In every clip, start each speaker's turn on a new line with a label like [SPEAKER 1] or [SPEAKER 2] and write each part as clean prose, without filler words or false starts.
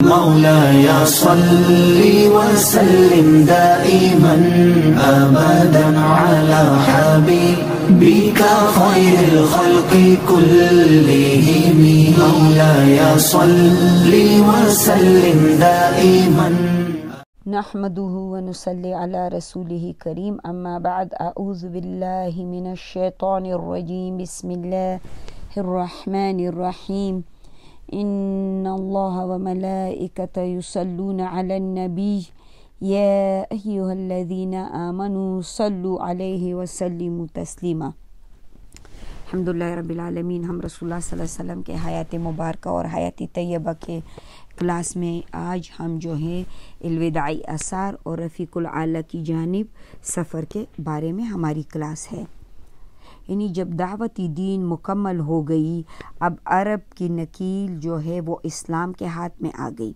[SPEAKER 1] مولاي صل وسلم دائما أبدا على حبيبك خير الخلق كلهم مولاي صل وسلم دائما
[SPEAKER 2] نحمده ونصلي على رسوله كريم أما بعد أعوذ بالله من الشيطان الرجيم بسم الله الرحمن الرحيم إن الله وملائكته يصلون على النبي يا أيها الذين آمنوا صلوا عليه وسلموا تسليما. الحمدللہ رب العالمین. ہم رسول اللہ صلی اللہ علیہ وسلم کے حیات مبارکہ اور حیات طیبہ کے کلاس میں آج ہم جو ہے الوداعی آثار اور رفیق الاعلیٰ کی جانب سفر کے بارے میں ہماری کلاس ہے. یعنی جب دعوتی دین مکمل ہو گئی، اب عرب کی نکیل جو ہے وہ اسلام کے ہاتھ میں آ گئی،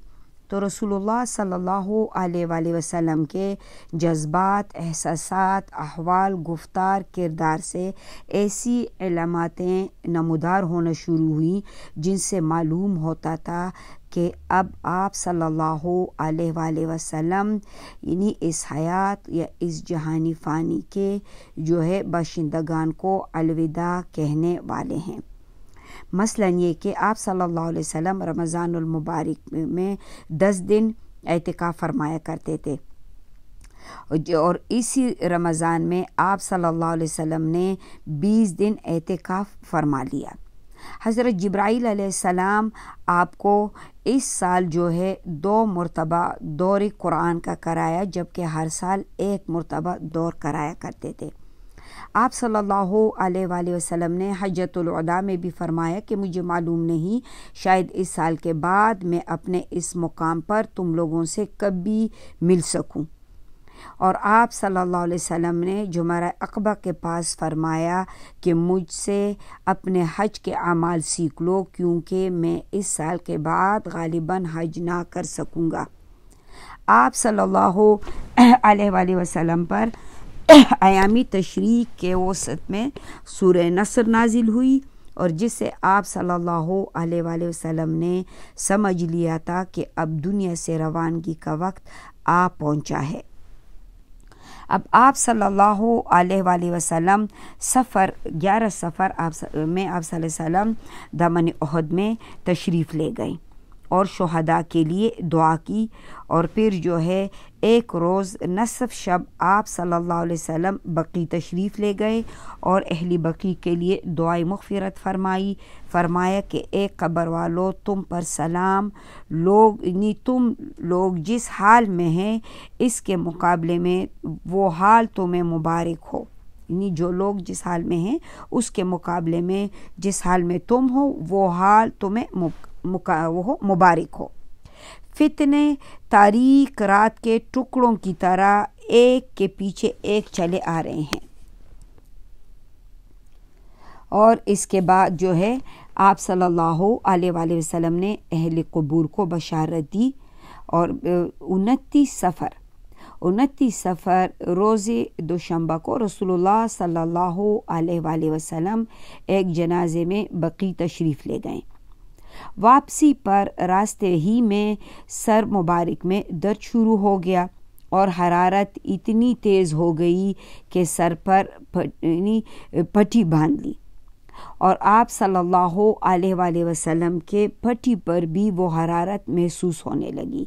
[SPEAKER 2] تو رسول اللہ صلی اللہ علیہ وآلہ وسلم کے جذبات، احساسات، احوال، گفتار، کردار سے ایسی علاماتیں نمودار ہونا شروع ہوئیں جن سے معلوم ہوتا تھا کہ اب آپ صلی اللہ علیہ وآلہ وسلم یعنی اس حیات یا اس جہانی فانی کے جو ہے باشندگان کو الوداع کہنے والے ہیں. مثلا یہ کہ آپ صلی اللہ علیہ وسلم رمضان المبارک میں 10 دن اعتکاف فرمایا کرتے تھے، اور اسی رمضان میں آپ صلی اللہ علیہ وسلم نے 20 دن اعتکاف فرما لیا. حضرت جبرائیل علیہ السلام آپ کو اس سال جو ہے 2 مرتبہ دور قرآن کا کرایا، جبکہ ہر سال 1 مرتبہ دور کرایا کرتے تھے. آپ صلی اللہ علیہ وآلہ وسلم نے حجۃ الوداع میں بھی فرمایا کہ مجھے معلوم نہیں، شاید اس سال کے بعد میں اپنے اس مقام پر تم لوگوں سے کبھی مل سکوں. اور آپ صلی اللہ علیہ وسلم نے جمرہ عقبہ کے پاس فرمایا کہ مجھ سے اپنے حج کے اعمال سیکھ لو، کیونکہ میں اس سال کے بعد غالباً حج نہ کر سکوں گا. آپ صلی اللہ علیہ وآلہ وسلم پر ایامی تشریق کے وسط میں سورہ نصر نازل ہوئی، اور جس سے آپ صلی اللہ علیہ وآلہ وسلم نے سمجھ لیا تھا کہ اب دنیا سے روانگی کا وقت آ پہنچا ہے. اب آپ صلی اللہ علیہ وآلہ وسلم 11 سفر میں آپ صلی اللہ علیہ وسلم دامن احد میں تشریف لے گئے اور شہداء کے لیے دعا کی، اور پھر جو ہے ایک روز نصف شب آپ صلی اللہ علیہ وسلم بقیع تشریف لے گئے اور اہل بقیع کے لیے دعائے مغفرت فرمایا کہ اے قبر والو، تم پر سلام، تم لوگ جس حال میں ہیں اس کے مقابلے میں وہ حال تمہیں مبارک ہو. یعنی جو لوگ جس حال میں ہیں اس کے مقابلے میں جس حال میں تم ہو وہ حال تمہیں مبارک ہو. فتنے تاریک رات کے ٹکڑوں کی طرح ایک کے پیچھے ایک چلے آ رہے ہیں. اور اس کے بعد جو ہے آپ صلی اللہ علیہ وآلہ وسلم نے اہل قبور کو بشارت دی، اور 29 سفر روز دوشنبہ کو رسول اللہ صلی اللہ علیہ وآلہ وسلم ایک جنازے میں بقیع تشریف لے گئے. واپسی پر راستے ہی میں سر مبارک میں درد شروع ہو گیا اور حرارت اتنی تیز ہو گئی کہ سر پر پٹی باندھ لی، اور آپ صلی اللہ علیہ وآلہ وسلم کے پٹی پر بھی وہ حرارت محسوس ہونے لگی.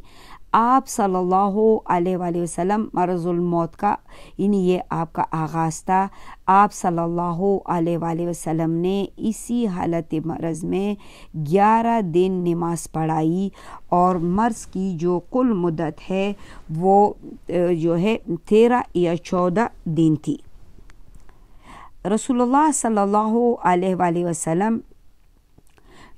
[SPEAKER 2] آپ صلی اللہ علیہ وآلہ وسلم مرض الموت کا یعنی یہ آپ کا آغاز تھا. آپ صلی اللہ علیہ وآلہ وسلم نے اسی حالت مرض میں 11 دن نماز پڑھائی، اور مرض کی جو کل مدت ہے وہ جو ہے 13 یا 14 دن تھی. رسول اللہ صلی اللہ علیہ وآلہ وسلم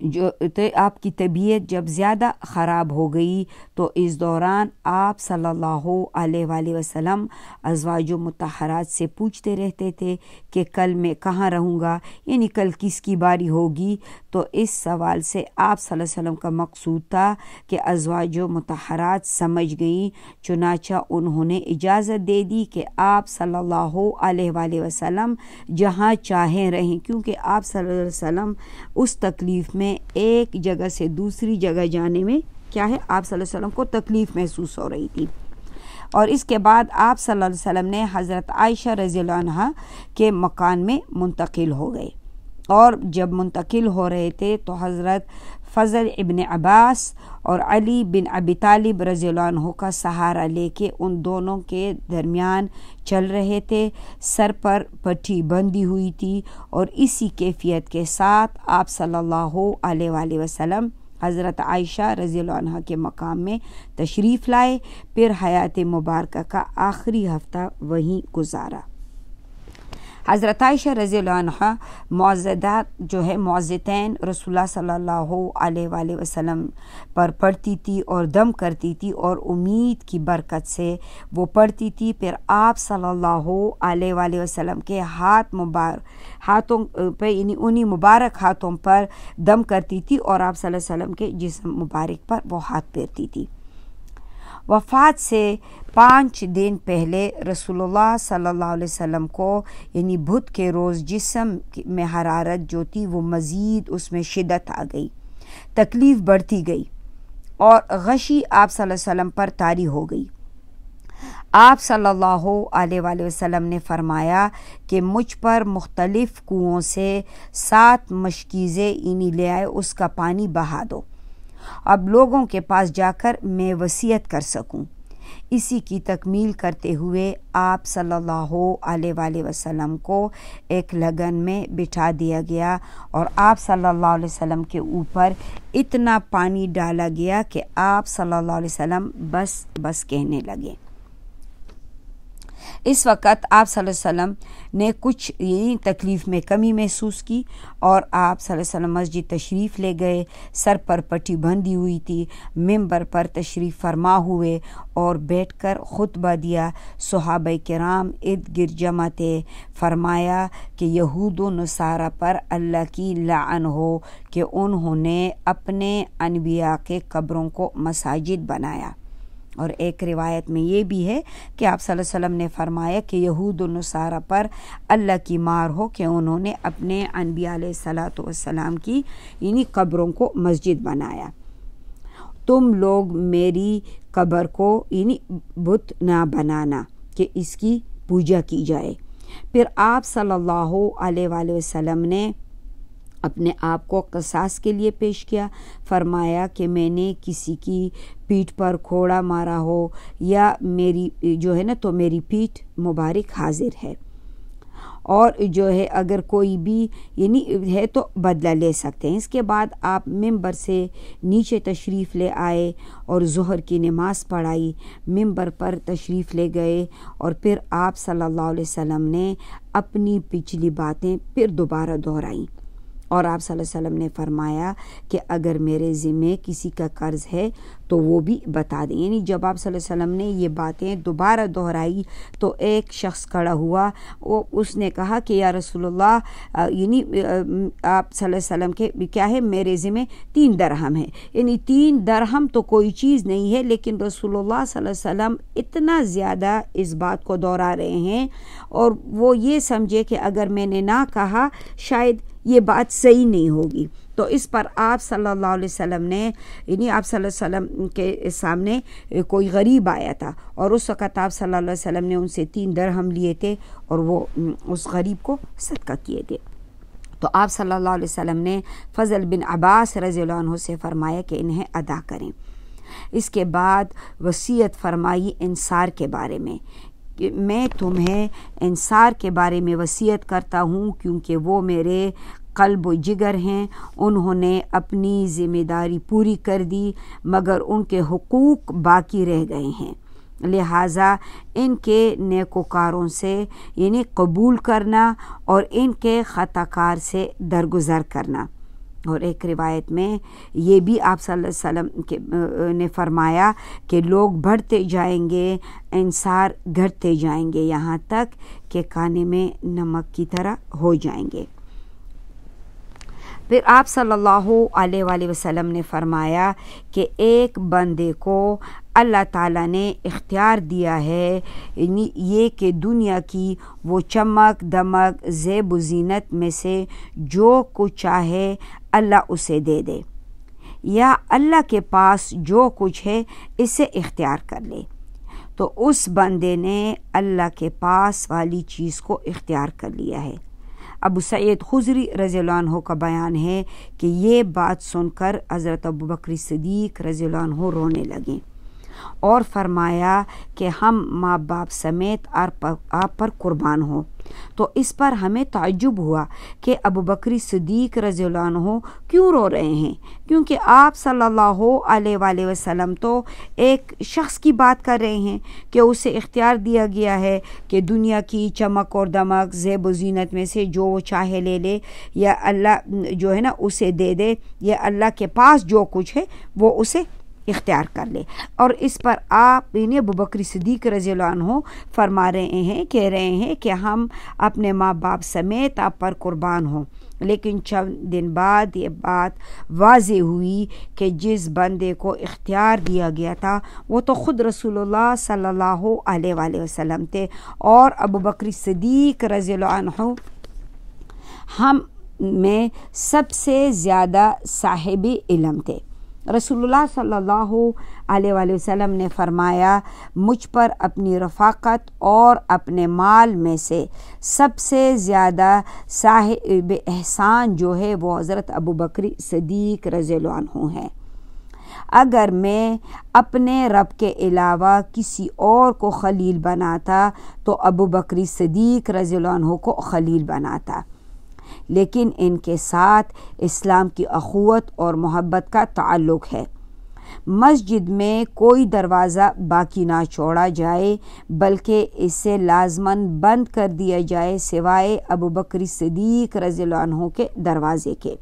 [SPEAKER 2] جو آپ کی طبیعت جب زیادہ خراب ہو گئی تو اس دوران آپ صلی اللہ علیہ وآلہ وسلم ازواج و مطہرات سے پوچھتے رہتے تھے کہ کل میں کہاں رہوں گا، یعنی کل کس کی باری ہوگی. تو اس سوال سے آپ صلی اللہ علیہ وسلم کا مقصود تھا کہ ازواج و مطہرات سمجھ گئیں، چنانچہ انہوں نے اجازت دے دی کہ آپ صلی اللہ علیہ وآلہ وسلم جہاں چاہیں رہیں، کیونکہ آپ صلی اللہ علیہ وسلم اس تکلیف میں ایک جگہ سے دوسری جگہ جانے میں کیا ہے آپ صلی اللہ علیہ وسلم کو تکلیف محسوس ہو رہی تھی. اور اس کے بعد آپ صلی اللہ علیہ وسلم نے حضرت عائشہ رضی اللہ عنہا کے مکان میں منتقل ہو گئے. اور جب منتقل ہو رہے تھے تو حضرت فضل ابن عباس اور علی بن ابی طالب رضی اللہ عنہ کا سہارا لے کے ان دونوں کے درمیان چل رہے تھے. سر پر پٹھی بندھی ہوئی تھی اور اسی کیفیت کے ساتھ آپ صلی اللہ علیہ وآلہ وسلم حضرت عائشہ رضی اللہ عنہ کے مقام میں تشریف لائے. پھر حیات مبارکہ کا آخری ہفتہ وہیں گزارا. حضرت عائشہ رضی اللہ عنہ معزدات جو ہے معزتین رسول اللہ صلی اللہ علیہ وآلہ وسلم پر پڑھتی تھی اور دم کرتی تھی اور امید کی برکت سے وہ پڑھتی تھی. پھر آپ صلی اللہ علیہ وآلہ وسلم کے ہاتھوں پہ یعنی انہی مبارک ہاتھوں پر دم کرتی تھی اور آپ صلی اللہ علیہ وسلم کے جسم مبارک پر وہ ہاتھ پھیرتی تھی. وفات سے 5 دن پہلے رسول اللہ صلی اللہ علیہ وسلم کو یعنی بدھ کے روز جسم میں حرارت جو تھی وہ مزید اس میں شدت آ گئی, تکلیف بڑھتی گئی اور غشی آپ صلی اللہ علیہ وسلم پر طاری ہو گئی. آپ صلی اللہ علیہ وآلہ وسلم نے فرمایا کہ مجھ پر مختلف کنوؤں سے 7 مشکیزیں یعنی لے آئے, اس کا پانی بہا دو, اب لوگوں کے پاس جا کر میں وصیت کر سکوں. اسی کی تکمیل کرتے ہوئے آپ صلی اللہ علیہ وآلہ وسلم کو ایک لگن میں بٹھا دیا گیا اور آپ صلی اللہ علیہ وسلم کے اوپر اتنا پانی ڈالا گیا کہ آپ صلی اللہ علیہ وسلم بس بس کہنے لگے. اس وقت آپ صلی اللہ علیہ وسلم نے کچھ تکلیف میں کمی محسوس کی اور آپ صلی اللہ علیہ وسلم مسجد تشریف لے گئے. سر پر پٹی بندھی ہوئی تھی, ممبر پر تشریف فرما ہوئے اور بیٹھ کر خطبہ دیا. صحابہ کرام ارد گرد جمع تھے. فرمایا کہ یہود و نصارہ پر اللہ کی لعن ہو کہ انہوں نے اپنے انبیاء کے قبروں کو مساجد بنایا. اور ایک روایت میں یہ بھی ہے کہ آپ صلی اللہ علیہ وسلم نے فرمایا کہ یہود و نصارہ پر اللہ کی مار ہو کہ انہوں نے اپنے انبیاء علیہ الصلوۃ والسلام کی یعنی قبروں کو مسجد بنایا. تم لوگ میری قبر کو یعنی بت نہ بنانا کہ اس کی پوجا کی جائے. پھر آپ صلی اللہ علیہ وآلہ وسلم نے اپنے آپ کو قصاص کے لیے پیش کیا. فرمایا کہ میں نے کسی کی پیٹھ پر کھوڑا مارا ہو یا میری جو ہے نا تو میری پیٹھ مبارک حاضر ہے, اور جو ہے اگر کوئی بھی یعنی ہے تو بدلہ لے سکتے ہیں. اس کے بعد آپ ممبر سے نیچے تشریف لے آئے اور ظہر کی نماز پڑھائی. ممبر پر تشریف لے گئے اور پھر آپ صلی اللہ علیہ وسلم نے اپنی پچھلی باتیں پھر دوبارہ دہرائیں اور آپ صلی اللہ علیہ وسلم نے فرمایا کہ اگر میرے ذمے کسی کا قرض ہے تو وہ بھی بتا دیں. یعنی جب آپ صلی اللہ علیہ وسلم نے یہ باتیں دوبارہ دہرائی تو ایک شخص کھڑا ہوا, اس نے کہا کہ یا رسول اللہ یعنی آپ صلی اللہ علیہ وسلم کے کیا ہے میرے ذمے 3 درہم ہے. یعنی 3 درہم تو کوئی چیز نہیں ہے, لیکن رسول اللہ صلی اللہ علیہ وسلم اتنا زیادہ اس بات کو دہرا رہے ہیں اور وہ یہ سمجھے کہ اگر میں نے نہ کہا شاید یہ بات صحیح نہیں ہوگی. تو اس پر آپ صلی اللہ علیہ وسلم نے یعنی آپ صلی اللہ علیہ وسلم کے سامنے کوئی غریب آیا تھا اور اس وقت آپ صلی اللہ علیہ وسلم نے ان سے 3 درہم لیے تھے اور وہ اس غریب کو صدقہ کیے تھے. تو آپ صلی اللہ علیہ وسلم نے فضل بن عباس رضی اللہ عنہ سے فرمایا کہ انہیں ادا کریں. اس کے بعد وصیت فرمائی انصار کے بارے میں کہ میں تمہیں انصار کے بارے میں وصیت کرتا ہوں کیونکہ وہ میرے قلب و جگر ہیں. انہوں نے اپنی ذمہ داری پوری کر دی مگر ان کے حقوق باقی رہ گئے ہیں, لہٰذا ان کے نیکوکاروں سے یعنی قبول کرنا اور ان کے خطا کار سے درگزر کرنا. اور ایک روایت میں یہ بھی آپ صلی اللہ علیہ وسلم نے فرمایا کہ لوگ بڑھتے جائیں گے, انصار گھٹتے جائیں گے یہاں تک کہ کھانے میں نمک کی طرح ہو جائیں گے. پھر آپ صلی اللہ علیہ وآلہ وسلم نے فرمایا کہ ایک بندے کو اللہ تعالیٰ نے اختیار دیا ہے یعنی یہ کہ دنیا کی وہ چمک دمک زیب و زینت میں سے جو کچھ چاہے اللہ اسے دے دے. یا اللہ کے پاس جو کچھ ہے اسے اختیار کر لے، تو اس بندے نے اللہ کے پاس والی چیز کو اختیار کر لیا ہے۔ ابو سعید خدری رضی اللہ عنہ کا بیان ہے کہ یہ بات سن کر حضرت ابوبکر صدیق رضی اللہ عنہ رونے لگے اور فرمایا کہ ہم ماں باپ سمیت آپ پر قربان ہوں۔ تو اس پر ہمیں تعجب ہوا کہ ابوبکر صدیق رضی اللہ عنہ کیوں رو رہے ہیں، کیونکہ آپ صلی اللہ علیہ وآلہ وسلم تو ایک شخص کی بات کر رہے ہیں کہ اسے اختیار دیا گیا ہے کہ دنیا کی چمک اور دمک زیب و زینت میں سے جو وہ چاہے لے لے، یا اللہ جو ہے نا اسے دے دے، یا اللہ کے پاس جو کچھ ہے وہ اسے اختیار کر لے۔ اور اس پر آپ ابوبکر صدیق رضی اللہ عنہ فرما رہے ہیں، کہہ رہے ہیں کہ ہم اپنے ماں باپ سمیت آپ پر قربان ہوں۔ لیکن چند دن بعد یہ بات واضح ہوئی کہ جس بندے کو اختیار دیا گیا تھا وہ تو خود رسول اللہ صلی اللہ علیہ وآلہ وسلم تھے، اور ابوبکر صدیق رضی اللہ عنہ ہم میں سب سے زیادہ صاحب علم تھے۔ رسول اللہ صلی اللہ علیہ وآلہ وسلم نے فرمایا، مجھ پر اپنی رفاقت اور اپنے مال میں سے سب سے زیادہ صاحب احسان جو ہے وہ حضرت ابوبکر صدیق رضی اللہ عنہ ہیں۔ اگر میں اپنے رب کے علاوہ کسی اور کو خلیل بناتا تو ابوبکر صدیق رضی اللہ عنہ کو خلیل بناتا، لیکن ان کے ساتھ اسلام کی اخوت اور محبت کا تعلق ہے۔ مسجد میں کوئی دروازہ باقی نہ چھوڑا جائے بلکہ اسے لازماً بند کر دیا جائے سوائے ابوبکر صدیق رضی اللہ عنہ کے دروازے کے۔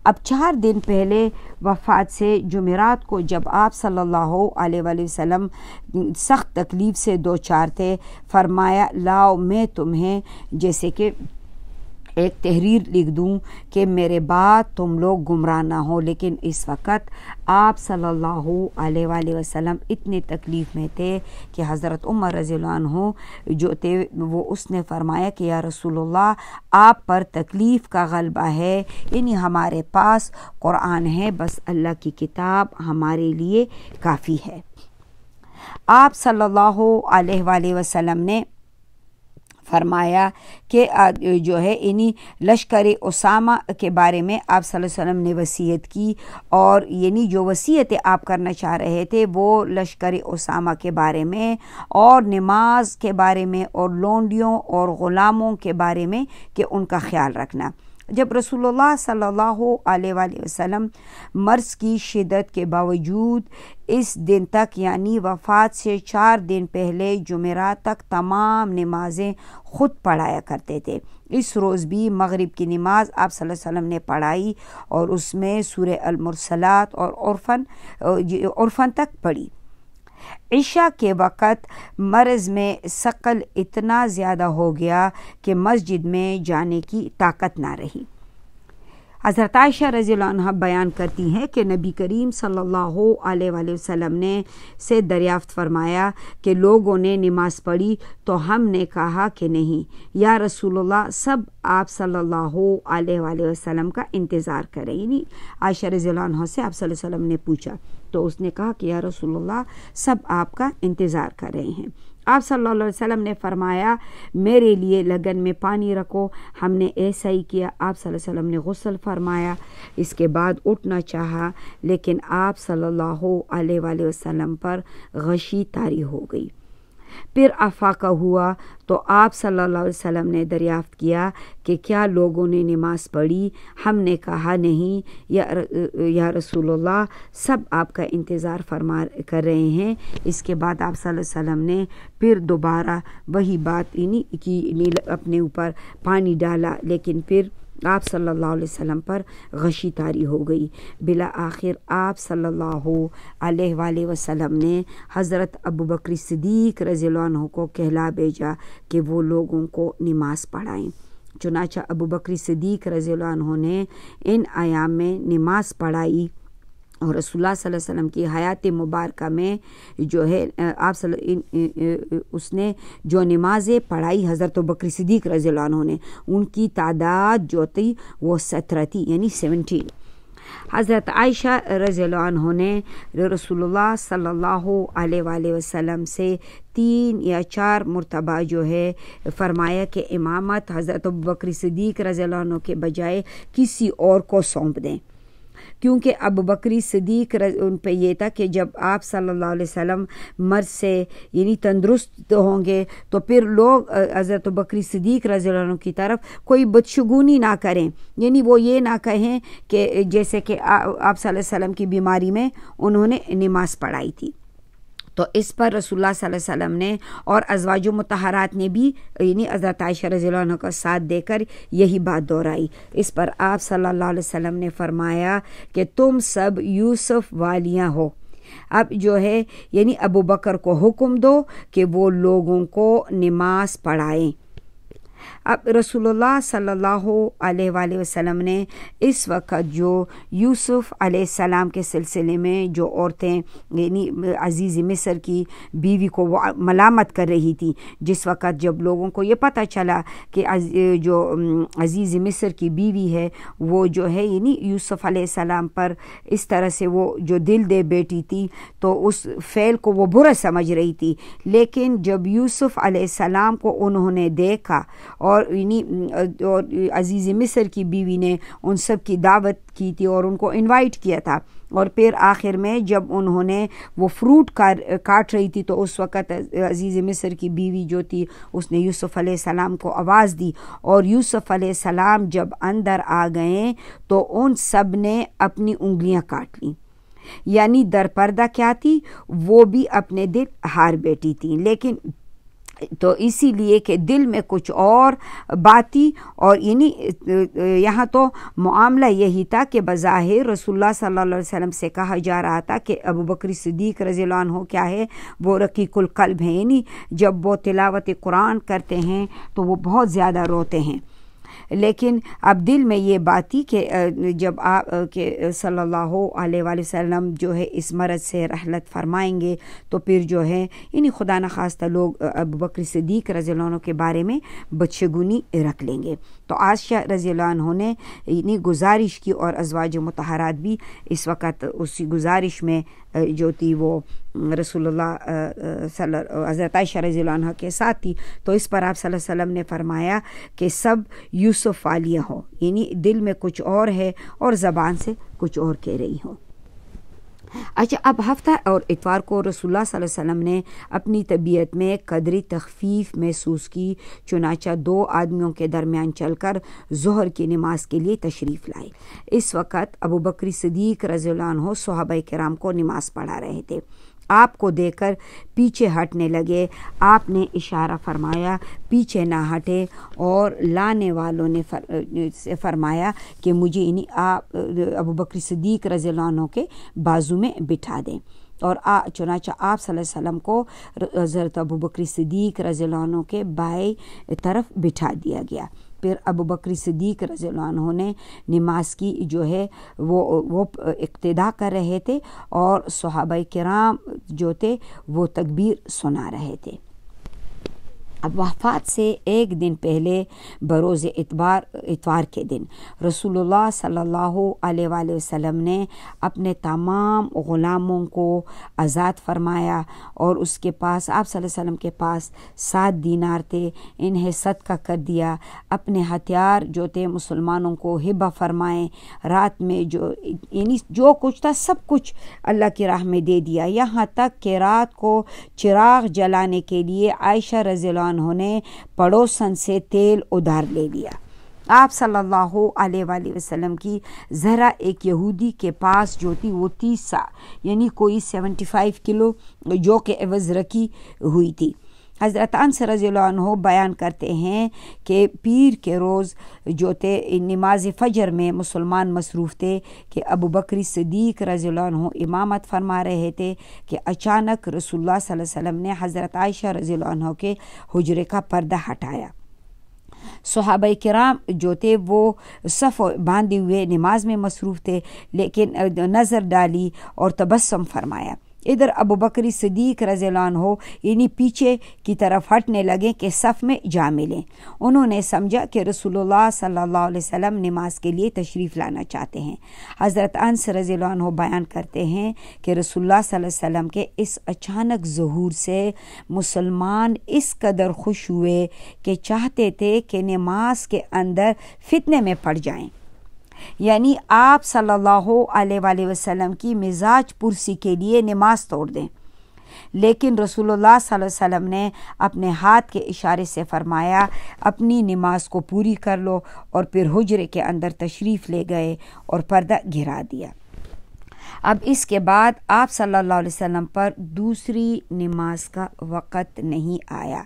[SPEAKER 2] اب 4 دن پہلے وفات سے جمعرات کو جب آپ صلی اللہ علیہ وآلہ وسلم سخت تکلیف سے دوچار تھے، فرمایا لاؤ میں تمہیں جیسے کہ ایک تحریر لکھ دوں کہ میرے بعد تم لوگ گمراہ نہ ہو۔ لیکن اس وقت آپ صلی اللہ علیہ وآلہ وسلم اتنے تکلیف میں تھے کہ حضرت عمر رضی اللہ عنہ جو تھے وہ اس نے فرمایا کہ یا رسول اللہ آپ پر تکلیف کا غلبہ ہے، یعنی ہمارے پاس قرآن ہے، بس اللہ کی کتاب ہمارے لیے کافی ہے۔ آپ صلی اللہ علیہ وآلہ وسلم نے فرمایا کہ جو ہے انہی لشکر اسامہ کے بارے میں آپ صلی اللہ علیہ وسلم نے وصیت کی، اور یعنی جو وصیتیں آپ کرنا چاہ رہے تھے وہ لشکر اسامہ کے بارے میں اور نماز کے بارے میں اور لونڈیوں اور غلاموں کے بارے میں کہ ان کا خیال رکھنا۔ جب رسول اللہ صلی اللہ علیہ وآلہ وسلم مرض کی شدت کے باوجود اس دن تک یعنی وفات سے 4 دن پہلے جمعرات تک تمام نمازیں خود پڑھایا کرتے تھے، اس روز بھی مغرب کی نماز آپ صلی اللہ علیہ وسلم نے پڑھائی اور اس میں سورہ المرسلات اور عرفن تک پڑھی۔ عشاء کے وقت مرض میں ثقل اتنا زیادہ ہو گیا کہ مسجد میں جانے کی طاقت نہ رہی۔ حضرت عائشہ رضی اللہ عنہ بیان کرتی ہیں کہ نبی کریم صلی اللہ علیہ وآلہ وسلم نے سے دریافت فرمایا کہ لوگوں نے نماز پڑھی تو ہم نے کہا کہ نہیں یا رسول اللہ، سب آپ صلی اللہ علیہ وآلہ وسلم کا انتظار کریں۔ یعنی عائشہ رضی اللہ عنہ سے آپ صلی اللہ علیہ وسلم نے پوچھا تو اس نے کہا کہ یا رسول اللہ سب آپ کا انتظار کر رہے ہیں۔ آپ صلی اللہ علیہ وسلم نے فرمایا میرے لیے لگن میں پانی رکھو، ہم نے ایسا ہی کیا۔ آپ صلی اللہ علیہ وسلم نے غسل فرمایا، اس کے بعد اٹھنا چاہا لیکن آپ صلی اللہ علیہ وآلہ وسلم پر غشی طاری ہو گئی۔ پھر افاقہ ہوا تو آپ صلی اللہ علیہ وسلم نے دریافت کیا کہ کیا لوگوں نے نماز پڑھی؟ ہم نے کہا نہیں یا رسول اللہ، سب آپ کا انتظار کر رہے ہیں۔ اس کے بعد آپ صلی اللہ علیہ وسلم نے پھر دوبارہ وہی بات کی، اپنے اوپر پانی ڈالا، لیکن پھر آپ صلی اللہ علیہ وسلم پر غشی طاری ہو گئی۔ بالآخر آپ صلی اللہ علیہ وآلہ وسلم نے حضرت ابوبکر صدیق رضی اللہ عنہ کو کہلا بھیجا کہ وہ لوگوں کو نماز پڑھائیں۔ چنانچہ ابوبکر صدیق رضی اللہ عنہ نے ان ایام میں نماز پڑھائی، اور رسول اللہ صلی اللہ علیہ وسلم کی حیات مبارکہ میں جو ہے آپ اس نے جو نمازیں پڑھائی حضرت ابوبکر صدیق رضی اللہ عنہ نے، ان کی تعداد جو تھی وہ 17 تھی، یعنی 17۔ حضرت عائشہ رضی اللہ عنہ نے رسول اللہ صلی اللہ علیہ وآلہ وسلم سے 3 یا 4 مرتبہ جو ہے فرمایا کہ امامت حضرت ابوبکر صدیق رضی اللہ عنہ کے بجائے کسی اور کو سونپ دیں، کیونکہ ابوبکر صدیق ان پہ یہ تھا کہ جب آپ صلی اللہ علیہ وسلم مرض سے یعنی تندرست ہوں گے تو پھر لوگ حضرت ابوبکر صدیق رضی اللہ عنہ کی طرف کوئی بدشگونی نہ کریں، یعنی وہ یہ نہ کہیں کہ جیسے کہ آپ صلی اللہ علیہ وسلم کی بیماری میں انہوں نے نماز پڑھائی تھی۔ تو اس پر رسول اللہ صلی اللہ علیہ وسلم نے اور ازواج مطہرات نے بھی یعنی حضرت عائشہ رضی اللہ عنہ کا ساتھ دے کر یہی بات دہرائی۔ اس پر آپ صلی اللہ علیہ وسلم نے فرمایا کہ تم سب یوسف والیاں ہو، اب جو ہے یعنی ابو بکر کو حکم دو کہ وہ لوگوں کو نماز پڑھائیں۔ اب رسول اللہ صلی اللہ علیہ وآلہ وسلم نے اس وقت جو یوسف علیہ السلام کے سلسلے میں جو عورتیں یعنی عزیز مصر کی بیوی کو وہ ملامت کر رہی تھی، جس وقت جب لوگوں کو یہ پتہ چلا کہ جو عزیز مصر کی بیوی ہے وہ جو ہے یعنی یوسف علیہ السلام پر اس طرح سے وہ جو دل دے بیٹی تھی تو اس فعل کو وہ برا سمجھ رہی تھی، لیکن جب یوسف علیہ السلام کو انہوں نے دیکھا اور عزیز مصر کی بیوی نے ان سب کی دعوت کی تھی اور ان کو انوائٹ کیا تھا، اور پھر آخر میں جب انہوں نے وہ فروٹ کاٹ رہی تھی تو اس وقت عزیز مصر کی بیوی جو تھی اس نے یوسف علیہ السلام کو آواز دی، اور یوسف علیہ السلام جب اندر آ گئے تو ان سب نے اپنی انگلیاں کاٹ لیں، یعنی در پردہ کیا تھی وہ بھی اپنے دل ہار بیٹھی تھی، لیکن تو اسی لیے کہ دل میں کچھ اور بات تھی، اور یعنی یہاں تو معاملہ یہی تھا کہ بظاہر رسول اللہ صلی اللہ علیہ وسلم سے کہا جا رہا تھا کہ ابوبکر صدیق رضی اللہ عنہ کیا ہے وہ رقیق القلب ہیں، یعنی جب وہ تلاوت قرآن کرتے ہیں تو وہ بہت زیادہ روتے ہیں، لیکن اب دل میں یہ بات تھی کہ جب آپ کہ صلی اللہ علیہ وآلہ وسلم جو ہے اس مرض سے رحلت فرمائیں گے تو پھر جو ہے یعنی خدا نخواستہ لوگ ابوبکر صدیق رضی اللہ عنہ کے بارے میں بدشگونی رکھ لیں گے۔ تو عائشہ رضی اللہ عنہ نے یعنی گزارش کی اور ازواج مطہرات بھی اس وقت اسی گزارش میں جو تھی وہ رسول اللہ حضرت عائشہ رضی اللہ عنہ کے ساتھ تھی، تو اس پر آپ صلی اللہ علیہ وسلم نے فرمایا کہ سب یوسف والیاں ہو، یعنی دل میں کچھ اور ہے اور زبان سے کچھ اور کہہ رہی ہوں۔ اچھا، اب ہفتہ اور اتوار کو رسول اللہ صلی اللہ علیہ وسلم نے اپنی طبیعت میں قدری تخفیف محسوس کی، چنانچہ 2 آدمیوں کے درمیان چل کر ظہر کی نماز کے لیے تشریف لائے۔ اس وقت ابوبکر صدیق رضی اللہ عنہ صحابہ کرام کو نماز پڑھا رہے تھے، آپ کو دیکھ کر پیچھے ہٹنے لگے، آپ نے اشارہ فرمایا پیچھے نہ ہٹے، اور لانے والوں نے فرمایا کہ مجھے ابوبکر صدیق رضی اللہ عنہ کے بازو میں بٹھا دیں، اور چنانچہ آپ صلی اللہ علیہ وسلم کو حضرت ابوبکر صدیق رضی اللہ عنہ کے بائیں طرف بٹھا دیا گیا۔ پھر ابوبکر صدیق رضی اللہ عنہ نے نماز کی جو ہے وہ اقتدا کر رہے تھے، اور صحابہ کرام جو تھے وہ تکبیر سنا رہے تھے۔ اب وفات سے 1 دن پہلے بروز اتوار کے دن رسول اللہ صلی اللہ علیہ وآلہ وسلم نے اپنے تمام غلاموں کو آزاد فرمایا، اور اس کے پاس آپ صلی اللہ علیہ وسلم کے پاس 7 دینار تھے، انہیں صدقہ کر دیا، اپنے ہتھیار جو تھے مسلمانوں کو ہبہ فرمائے، رات میں یعنی جو کچھ تھا سب کچھ اللہ کی راہ میں دے دیا، یہاں تک کہ رات کو چراغ جلانے کے لیے عائشہ رضی اللہ عنہ نے پڑوسن سے تیل ادھار لے لیا۔ آپ صلی اللہ علیہ وآلہ وسلم کی زہرا ایک یہودی کے پاس جو تھی وہ 30 سا یعنی کوئی 75 کلو جو کہ عوض رکھی ہوئی تھی۔ حضرت انس رضی اللہ عنہ بیان کرتے ہیں کہ پیر کے روز جو تھے نماز فجر میں مسلمان مصروف تھے کہ ابوبکر صدیق رضی اللہ عنہ امامت فرما رہے تھے کہ اچانک رسول اللہ صلی اللہ علیہ وسلم نے حضرت عائشہ رضی اللہ عنہ کے حجرے کا پردہ ہٹایا۔ صحابہ کرام جو تھے وہ صف باندھے ہوئے نماز میں مصروف تھے، لیکن نظر ڈالی اور تبسم فرمایا۔ ادھر ابو بکر صدیق رضی اللہ عنہ یعنی پیچھے کی طرف ہٹنے لگے کہ صف میں جا ملیں۔ انہوں نے سمجھا کہ رسول اللہ صلی اللہ علیہ وسلم نماز کے لیے تشریف لانا چاہتے ہیں۔ حضرت انس رضی اللہ عنہ بیان کرتے ہیں کہ رسول اللہ صلی اللہ علیہ وسلم کے اس اچانک ظہور سے مسلمان اس قدر خوش ہوئے کہ چاہتے تھے کہ نماز کے اندر فتنے میں پڑ جائیں، یعنی آپ صلی اللہ علیہ وآلہ وسلم کی مزاج پرسی کے لیے نماز توڑ دیں، لیکن رسول اللہ صلی اللہ علیہ وسلم نے اپنے ہاتھ کے اشارے سے فرمایا اپنی نماز کو پوری کر لو، اور پھر حجرے کے اندر تشریف لے گئے اور پردہ گرا دیا۔ اب اس کے بعد آپ صلی اللہ علیہ وسلم پر دوسری نماز کا وقت نہیں آیا۔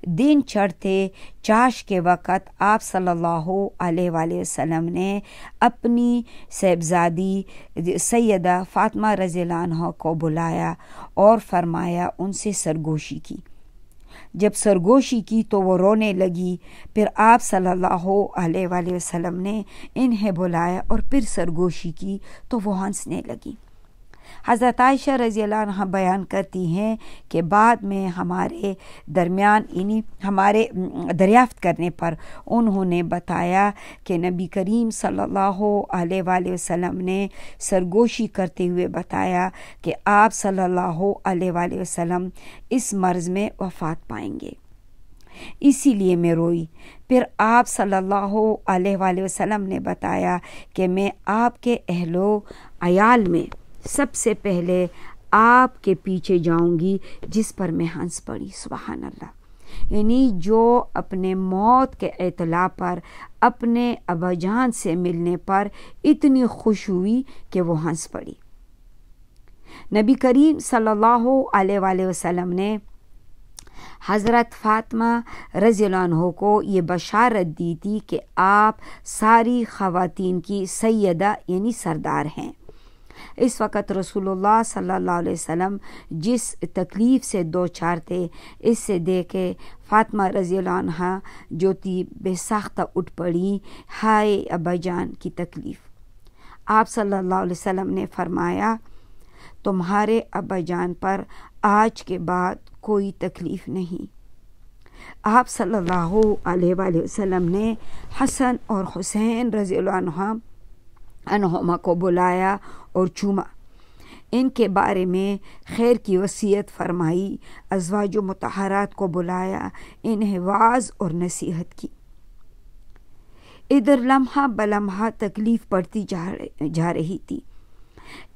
[SPEAKER 2] دن چڑھتے چاش کے وقت آپ صلی اللہ علیہ وآلہ وسلم نے اپنی صاحبزادی سیدہ فاطمہ رضی اللہ عنہ کو بلایا اور فرمایا ان سے سرگوشی کی۔ جب سرگوشی کی تو وہ رونے لگی۔ پھر آپ صلی اللہ علیہ وآلہ وسلم نے انہیں بلایا اور پھر سرگوشی کی تو وہ ہنسنے لگی۔ حضرت عائشہ رضی اللہ عنہ بیان کرتی ہیں کہ بعد میں ہمارے درمیان ہمارے دریافت کرنے پر انہوں نے بتایا کہ نبی کریم صلی اللہ علیہ وآلہ وسلم نے سرگوشی کرتے ہوئے بتایا کہ آپ صلی اللہ علیہ وآلہ وسلم اس مرض میں وفات پائیں گے، اسی لیے میں روئی۔ پھر آپ صلی اللہ علیہ وآلہ وسلم نے بتایا کہ میں آپ کے اہل و عیال میں سب سے پہلے آپ کے پیچھے جاؤں گی، جس پر میں ہنس پڑی۔ سبحان اللہ، یعنی جو اپنے موت کے اطلاع پر اپنے ابا جان سے ملنے پر اتنی خوش ہوئی کہ وہ ہنس پڑی۔ نبی کریم صلی اللہ علیہ وآلہ وسلم نے حضرت فاطمہ رضی اللہ عنہ کو یہ بشارت دی تھی کہ آپ ساری خواتین کی سیدہ یعنی سردار ہیں۔ اس وقت رسول اللہ صلی اللہ علیہ وسلم جس تکلیف سے دو چار تھے، اس سے دیکھ کے فاطمہ رضی اللہ عنہ جو تھی بے ساختہ اٹھ پڑی، ہائے ابا جان کی تکلیف۔ آپ صلی اللہ علیہ وسلم نے فرمایا تمہارے ابا جان پر آج کے بعد کوئی تکلیف نہیں۔ آپ صلی اللہ علیہ وآلہ وسلم نے حسن اور حسین رضی اللہ عنہما کو بلایا اور چوما، ان کے بارے میں خیر کی وصیت فرمائی، ازواج و مطہرات کو بلایا، انہیں واعظ اور نصیحت کی۔ ادھر لمحہ بلمحہ تکلیف بڑھتی جا رہی تھی۔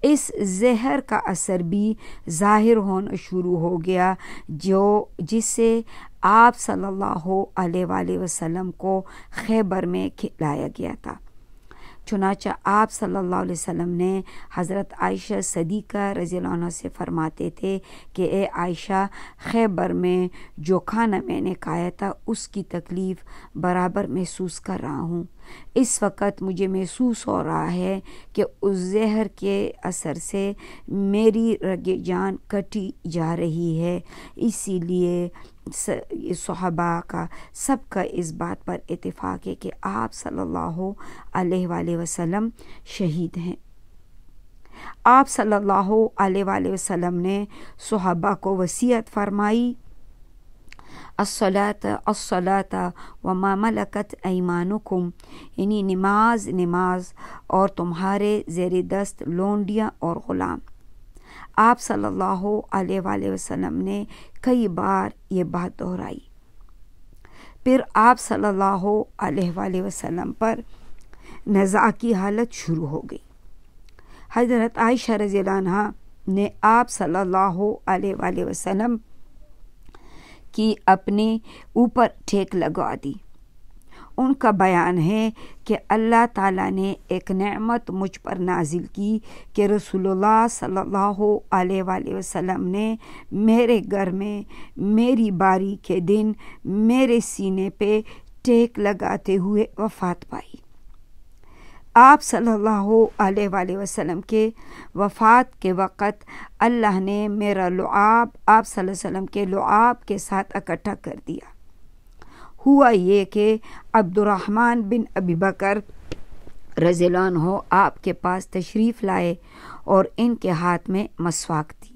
[SPEAKER 2] اس زہر کا اثر بھی ظاہر ہونا شروع ہو گیا جس سے آپ صلی اللہ علیہ وآلہ وسلم کو خیبر میں کھلایا گیا تھا۔ چنانچہ آپ صلی اللہ علیہ وسلم نے حضرت عائشہ صدیقہ رضی اللہ عنہ سے فرماتے تھے کہ اے عائشہ، خیبر میں جو کھانا میں نے کھایا تھا اس کی تکلیف برابر محسوس کر رہا ہوں۔ اس وقت مجھے محسوس ہو رہا ہے کہ اس زہر کے اثر سے میری رگ جان کٹی جا رہی ہے، اسی لیے صحابہ کا سب کا اس بات پر اتفاق ہے کہ آپ صلی اللہ علیہ وآلہ وسلم شہید ہیں۔ آپ صلی اللہ علیہ وآلہ وسلم نے صحابہ کو وصیت فرمائی، الصلاۃ الصلاۃ وما ملکت ایمانکم، یعنی نماز نماز اور تمہارے زیر دست لونڈیاں اور غلام۔ آپ صلی اللہ علیہ وآلہ وسلم نے کئی بار یہ بات دہرائی۔ پھر آپ صلی اللہ علیہ وآلہ وسلم پر نزاع کی حالت شروع ہو گئی۔ حضرت عائشہ رضی اللہ عنہ نے آپ صلی اللہ علیہ وآلہ وسلم کی اپنے اوپر ٹھیک لگوا دی۔ ان کا بیان ہے کہ اللہ تعالیٰ نے ایک نعمت مجھ پر نازل کی کہ رسول اللہ صلی اللہ علیہ وآلہ وسلم نے میرے گھر میں میری باری کے دن میرے سینے پہ ٹیک لگاتے ہوئے وفات پائی۔ آپ صلی اللہ علیہ وآلہ وسلم کے وفات کے وقت اللہ نے میرا لعاب آپ صلی اللہ علیہ وسلم کے لعاب کے ساتھ اکٹھا کر دیا۔ ہوا یہ کہ عبد الرحمن بن ابی بکر رضی اللہ عنہ آپ کے پاس تشریف لائے اور ان کے ہاتھ میں مسواک تھی۔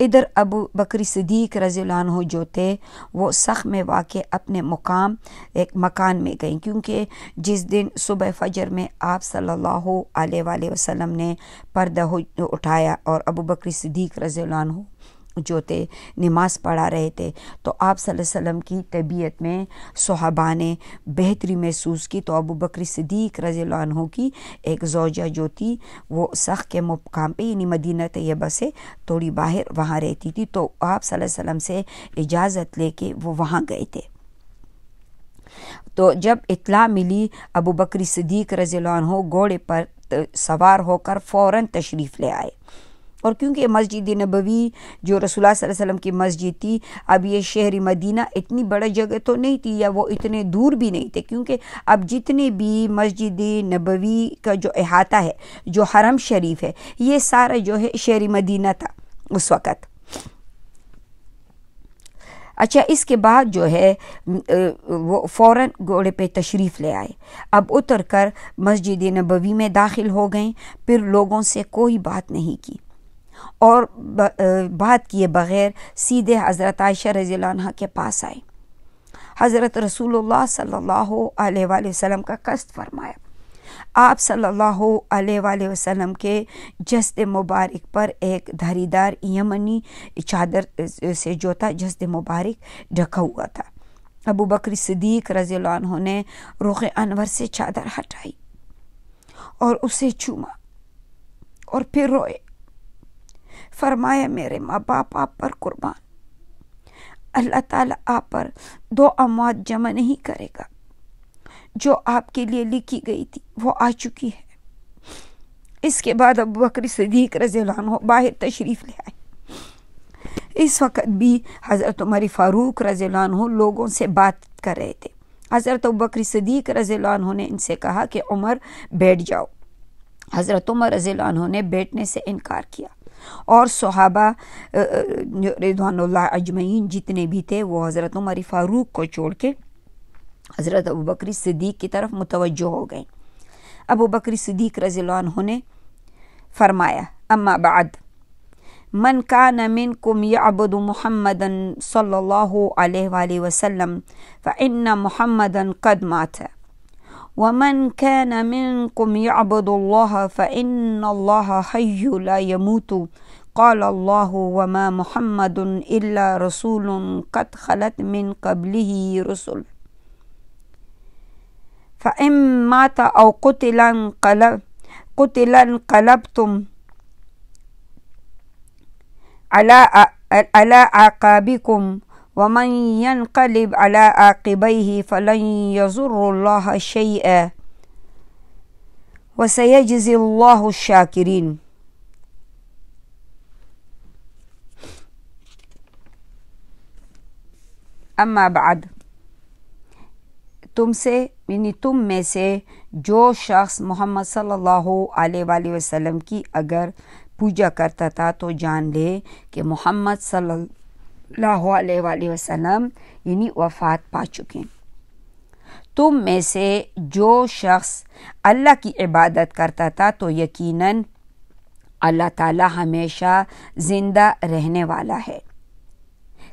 [SPEAKER 2] ادھر ابو بکر صدیق رضی اللہ عنہ جو تھے وہ سخ میں واقع اپنے ایک مکان میں گئیں، کیونکہ جس دن صبح فجر میں آپ صلی اللہ علیہ وآلہ وسلم نے پردہ اٹھایا اور ابو بکر صدیق رضی اللہ عنہ جو تھے نماز پڑھا رہے تھے، تو آپ صلی اللہ علیہ وسلم کی طبیعت میں صحابہ نے بہتری محسوس کی، تو ابو بکر صدیق رضی اللہ عنہ کی ایک زوجہ جو تھی وہ سخ کے مقام پہ یعنی مدینہ طیبہ سے تھوڑی باہر وہاں رہتی تھی، تو آپ صلی اللہ علیہ وسلم سے اجازت لے کے وہ وہاں گئے تھے۔ تو جب اطلاع ملی ابو بکر صدیق رضی اللہ عنہ گھوڑے پر سوار ہو کر فوراً تشریف لے آئے، اور کیونکہ مسجد نبوی جو رسول اللہ صلی اللہ علیہ وسلم کی مسجد تھی، اب یہ شہر مدینہ اتنی بڑی جگہ تو نہیں تھی یا وہ اتنے دور بھی نہیں تھے، کیونکہ اب جتنے بھی مسجد نبوی کا جو احاطہ ہے، جو حرم شریف ہے، یہ سارا جو ہے شہر مدینہ تھا اس وقت۔ اچھا، اس کے بعد جو ہے وہ فوراً گھوڑے پہ تشریف لے آئے، اب اتر کر مسجد نبوی میں داخل ہو گئیں، پھر لوگوں سے کوئی بات نہیں کی اور بات کیے بغیر سیدھے حضرت عائشہ رضی اللہ عنہ کے پاس آئے۔ حضرت رسول اللہ صلی اللہ علیہ وآلہ وسلم کا قصد فرمایا۔ آپ صلی اللہ علیہ وآلہ وسلم کے جسد مبارک پر ایک دھاری دار یمنی چادر سے جو تھا جسد مبارک ڈھکا ہوا تھا۔ ابو بکر صدیق رضی اللہ عنہ نے رخ انور سے چادر ہٹائی اور اسے چوما اور پھر روئے، فرمایا میرے ماں باپ آپ پر قربان، اللہ تعالیٰ آپ پر 2 اموات جمع نہیں کرے گا، جو آپ کے لیے لکھی گئی تھی وہ آ چکی ہے۔ اس کے بعد ابو بکر صدیق رضی اللہ عنہ باہر تشریف لے آئے۔ اس وقت بھی حضرت عمر فاروق رضی اللہ عنہ لوگوں سے بات کر رہے تھے۔ حضرت ابو بکر صدیق رضی اللہ عنہ نے ان سے کہا کہ عمر بیٹھ جاؤ۔ حضرت عمر رضی اللہ عنہ نے بیٹھنے سے انکار کیا، اور صحابہ رضوان اللہ اجمعین جتنے بھی تھے وہ حضرت عمر فاروق کو چھوڑ کے حضرت ابو بکر صدیق کی طرف متوجہ ہو گئے۔ ابو بکر صدیق رضی اللہ عنہ نے فرمایا، اما بعد من کان منکم یعبد محمدا صلی اللہ علیہ وآلہ وسلم فإن محمدا قد مات ومن كان منكم يعبد الله فإن الله حي لا يموت قال الله وما محمد إلا رسول قد خلت من قبله رسل فإن مات أو قتل انقلبتم على عقابكم ومن ينقلب على عاقبيه فلن يضر الله شيئا وسيجزي الله الشاكرين۔ اما بعد، تم میں سے جو شخص محمد صلی اللہ علیہ وآلہ وسلم کی اگر پوجا کرتا تھا تو جان لے کہ محمد صلی اللہ علیہ وآلہ وسلم یعنی وفات پا چکے۔ تم میں سے جو شخص اللہ کی عبادت کرتا تھا تو یقیناً اللہ تعالی ہمیشہ زندہ رہنے والا ہے،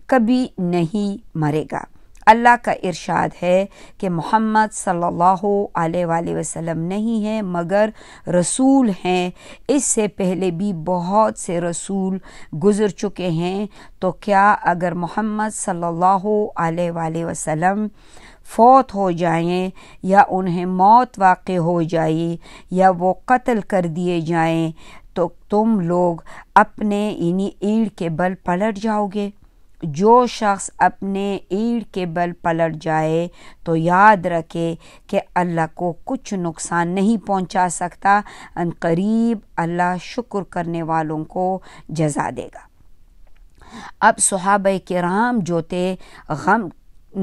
[SPEAKER 2] کبھی نہیں مرے گا۔ اللہ کا ارشاد ہے کہ محمد صلی اللہ علیہ وآلہ وسلم نہیں ہیں مگر رسول ہیں، اس سے پہلے بھی بہت سے رسول گزر چکے ہیں، تو کیا اگر محمد صلی اللہ علیہ وآلہ وسلم فوت ہو جائیں یا انہیں موت واقع ہو جائے یا وہ قتل کر دیے جائیں تو تم لوگ اپنے یعنی اینٹ کے بل پلٹ جاؤ گے؟ جو شخص اپنے اینٹ کے بل پلٹ جائے تو یاد رکھے کہ اللہ کو کچھ نقصان نہیں پہنچا سکتا، ان قریب اللہ شکر کرنے والوں کو جزا دے گا۔ اب صحابہ کرام جو تھے غم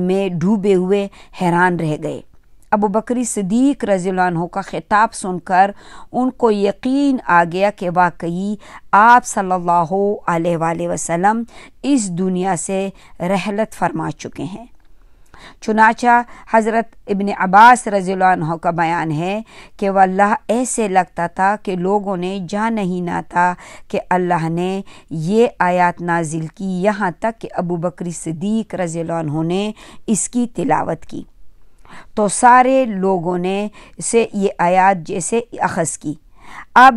[SPEAKER 2] میں ڈوبے ہوئے حیران رہ گئے۔ ابو بکر صدیق رضی اللہ عنہ کا خطاب سن کر ان کو یقین آ گیا کہ واقعی آپ صلی اللہ علیہ وآلہ وسلم اس دنیا سے رحلت فرما چکے ہیں۔ چنانچہ حضرت ابن عباس رضی اللہ عنہ کا بیان ہے کہ واللہ ایسے لگتا تھا کہ لوگوں نے جانا ہی نہ تھا کہ اللہ نے یہ آیات نازل کی، یہاں تک کہ ابو بکر صدیق رضی اللہ عنہ نے اس کی تلاوت کی تو سارے لوگوں نے سے یہ آیات جیسے اخذ کی۔ اب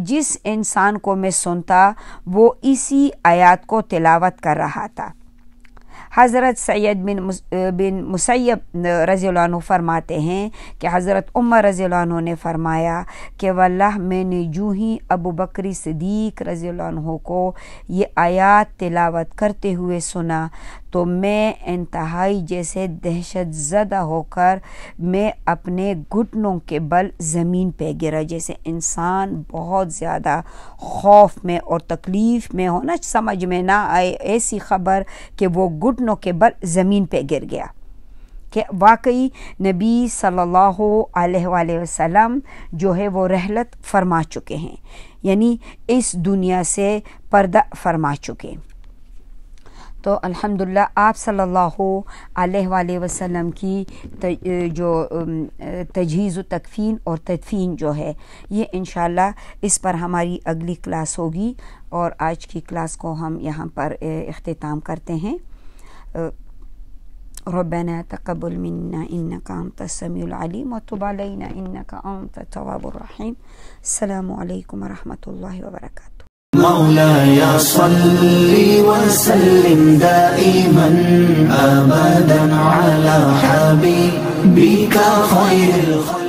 [SPEAKER 2] جس انسان کو میں سنتا وہ اسی آیات کو تلاوت کر رہا تھا۔ حضرت سید بن مسیب رضی اللہ عنہ فرماتے ہیں کہ حضرت عمر رضی اللہ عنہ نے فرمایا کہ واللہ میں نے جو ہی ابو بکر صدیق رضی اللہ عنہ کو یہ آیات تلاوت کرتے ہوئے سنا تو میں انتہائی جیسے دہشت زدہ ہو کر میں اپنے گھٹنوں کے بل زمین پہ گرا، جیسے انسان بہت زیادہ خوف میں اور تکلیف میں ہونا، سمجھ میں نہ آئے ایسی خبر کہ وہ گھٹنوں کے بل زمین پہ گر گیا کہ واقعی نبی صلی اللہ علیہ وآلہ وسلم جو ہے وہ رحلت فرما چکے ہیں، یعنی اس دنیا سے پردہ فرما چکے۔ تو الحمدللہ آپ صلی اللہ علیہ وآلہ وسلم کی جو تجہیز و تکفین اور تدفین جو ہے یہ انشاءاللہ اس پر ہماری اگلی کلاس ہوگی، اور آج کی کلاس کو ہم یہاں پر اختتام کرتے ہیں۔ ربنا تقبل منا انك انت السميع العليم وتب علينا انك انت التواب الرحيم۔ السلام علیکم ورحمۃ اللہ وبرکاتہ۔
[SPEAKER 1] مولاي صل وسلم دائما أبدا على حبيبك خير الخلق